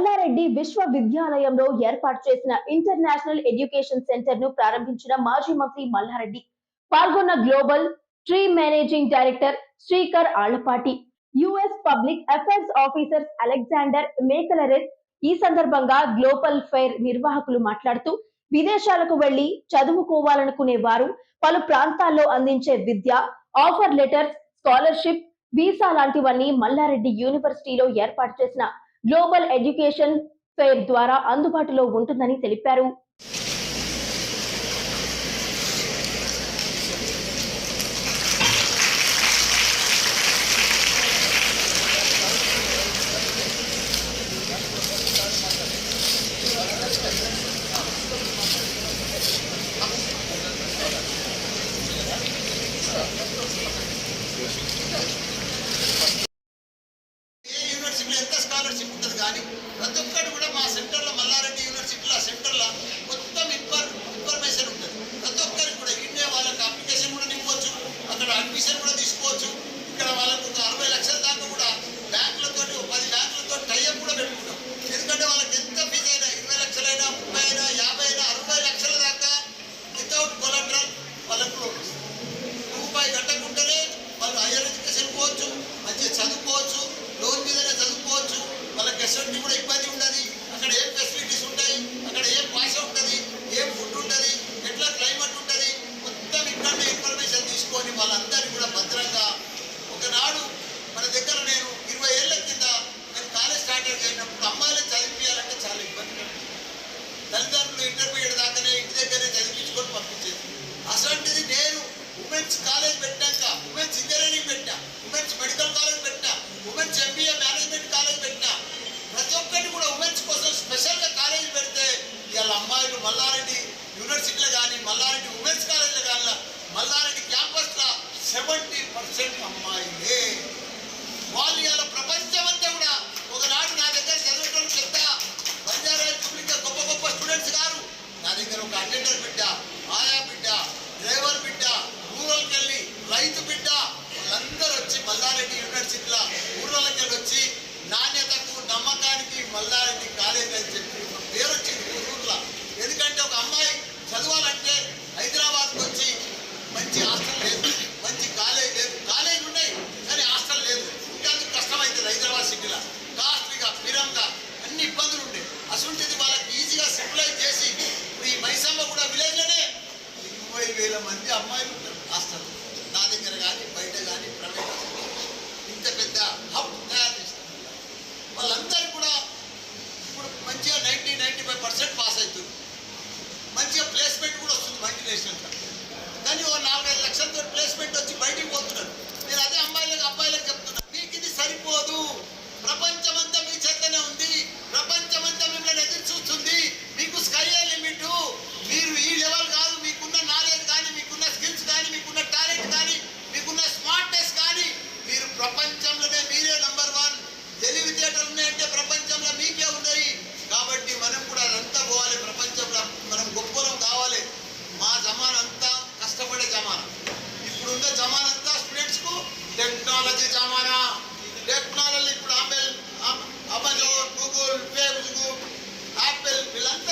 మల్లారెడ్డి విశ్వవిద్యాలయంలో ఏర్పాటు చేసిన ఇంటర్నేషనల్ ఎడ్యుకేషన్ సెంటర్ ను ప్రారంభించిన మాజీ మంత్రి మల్లారెడ్డి పాల్గొన్న global tree managing director Srikar Allapati, US public affairs officer Alexander మేకలరెస్. ఈ సందర్భంగా గ్లోబల్ ఫెయిర్ నిర్వాహకులు మాట్లాడుతూ, విదేశాలకు వెళ్లి చదువుకోవాలనుకునే వారు పలు ప్రాంతాల్లో అందించే విద్య, ఆఫర్ లెటర్స్, స్కాలర్షిప్, వీసా లాంటివన్నీ మల్లారెడ్డి యూనివర్సిటీలో ఏర్పాటు చేసిన గ్లోబల్ ఎడ్యుకేషన్ ఫెయిర్ ద్వారా అందుబాటులో ఉంటుందని తెలిపారు. ఎంత స్కాలర్షిప్ ఉంటుంది కానీ ప్రతి ఒక్కటి కూడా మా సెంటర్లో మల్లారెడ్డి యూనివర్సిటీలో సెంటర్లో మొత్తం ఇన్ఫర్మేషన్ ఉంటుంది. ప్రతి ఒక్కరికి కూడా ఇండియా వాళ్ళకి అప్లికేషన్ కూడా నింపవచ్చు, అక్కడ అడ్మిషన్ కూడా తీసుకోవచ్చు. ఇక్కడ వాళ్ళకు 60 లక్షల దాకా కూడా బ్యాంకులతో 10 బ్యాంకులతో టైఅప్ కూడా పెట్టుకుంటాం. ఎందుకంటే వాళ్ళకి ఎంత ఫీజు అయినా 20 లక్షలైనా 30 అయినా 50 అయినా 60 లక్షల దాకా వితౌట్ కొలాటరల్ వాళ్ళకు రూపాయి కట్టకుంటేనే వాళ్ళు హైయర్ ఎడ్యుకేషన్ పోవచ్చు, మంచిగా చదువుకోవచ్చు, లోన్ మీదనే చదువుకోవచ్చు. వాళ్ళకి ఎస్ఎంటీ కూడా ఇబ్బంది ఉండదు. అక్కడ ఏం ఫెసిలిటీస్ ఉంటాయి, అక్కడ ఏం భాష ఉంటుంది, ఏం ఫుడ్ ఉంటుంది, ఎట్లా క్లైమేట్ ఉంటుంది, మొత్తం ఇక్కడనే ఇన్ఫర్మేషన్ తీసుకొని వాళ్ళందరినీ కూడా భద్రంగా. ఒకనాడు మన దగ్గర నేను 20 ఏళ్ల కింద నేను కాలేజ్ స్టార్ట్ అయినప్పుడు అమ్మాయిలను చదివించాలంటే చాలా ఇబ్బంది. తల్లిదండ్రులు ఇంటర్మీడియట్ దాకానే ఇంటి దగ్గరే చదివించుకొని పంపించేది. అసలు నేను ఉమెన్స్ కాలేజ్ పెట్టాక ఉమెన్స్ ఇంజనీరింగ్ పెట్టా, ఉమెన్స్ మెడికల్ కాలేజ్ పెట్టా, ఉమెన్స్ ఎంబీఏ మేనేజ్మెంట్ కాలేజ్ పెట్టా. ప్రతి ఒక్కటి కూడా ఉమెన్స్ కోసం స్పెషల్గా కాలేజ్ పెడితే ఇవాళ అమ్మాయిలు మల్లారెడ్డి యూనివర్సిటీలో కానీ మల్లారెడ్డి ఉమెన్స్ కాలేజ్లో కానీ మల్లారెడ్డి క్యాంపస్లో 70% అమ్మాయిలే. వాళ్ళు ఇవాళ ప్రపంచం అంతా కూడా ఒకనాడు నా దగ్గర చదివేటోళ్ళు పెద్ద బంజారా పబ్లిక్ గొప్ప గొప్ప స్టూడెంట్స్ గారు. నా దగ్గర ఒక అటెండర్ బిడ్డ, ఆయా బిడ్డ, డ్రైవర్ బిడ్డ, రూరల్కి వెళ్ళి రైతు బిడ్డ, వాళ్ళందరూ వచ్చి మల్లారెడ్డి యూనివర్సిటీలో ఊర్లకి వెళ్ళి వచ్చి నాణ్యతకు నమ్మకానికి మల్లారెడ్డి కాలేజ్ అని చెప్పి ఒక పేరు వచ్చింది ఊర్లో. ఎందుకంటే ఒక అమ్మాయి చదవాలంటే హైదరాబాద్కి వచ్చి మంచి హాస్టల్ లేదు, మంచి కాలేజ్ లేదు. కాలేజ్ ఉన్నాయి కానీ హాస్టల్ లేదు. ఇంకా కష్టమవుతుంది హైదరాబాద్ సిటీలో, కాస్ట్లీగా పిరంగా అన్ని ఇబ్బందులు ఉండే. అసలుంటిది వాళ్ళకి ఈజీగా సిప్లైజ్ చేసి ఇప్పుడు ఈ మైసమ్మ కూడా విలేజ్లోనే 20,000 మంది అమ్మాయిలు ఉంటారు హాస్టల్. నా దగ్గర కానీ బయట కానీ ప్రైవేట్ ఇంత పెద్ద హబ్ తయారు చేస్తారు. వాళ్ళందరూ కూడా ఇప్పుడు మంచిగా 90-95% పాస్ అవుతుంది. మంచిగా ప్లేస్మెంట్ కూడా వస్తుంది మల్టీనేషనల్గా. కానీ ఓ 4-5 లక్షలతో ప్లేస్మెంట్ వచ్చి బయటికి పోతున్నారు. నేను అదే అబ్బాయిలకు చెప్తున్నా, మీకు ఇది సరిపోదు. ప్రపంచమంతా మీ చేతనే ఉంది, ప్రపంచమంతా మిమ్మల్ని ఎదురు చూస్తుంది. మీకు స్కైయే లిమిట్. మీరు ఈ లెవెల్ కాదు, మీకున్న నాలెడ్జ్ కానీ, మీకున్న స్కిల్స్ కానీ, మీకున్న టాలెంట్ కానీ, మీకున్న స్మార్ట్నెస్ కానీ మీరు ప్రపంచంలోనే మీరే నంబర్ 1. తెలివితేటలు ఉన్నాయంటే ప్రపంచంలో మీకే ఉన్నాయి. కాబట్టి మనం కూడా అదంతా పోవాలి. ప్రపంచంలో మనం గొప్పలం కావాలి. మా జమానా అంతా కష్టపడే జమానా. ఇప్పుడున్న జమానా అంతా స్టూడెంట్స్కు టెక్నాలజీ జమానా. టెక్నాలజీ ఇప్పుడు అమెజాన్, గూగుల్, ఫేస్బుక్, యాపిల్ వీళ్ళంతా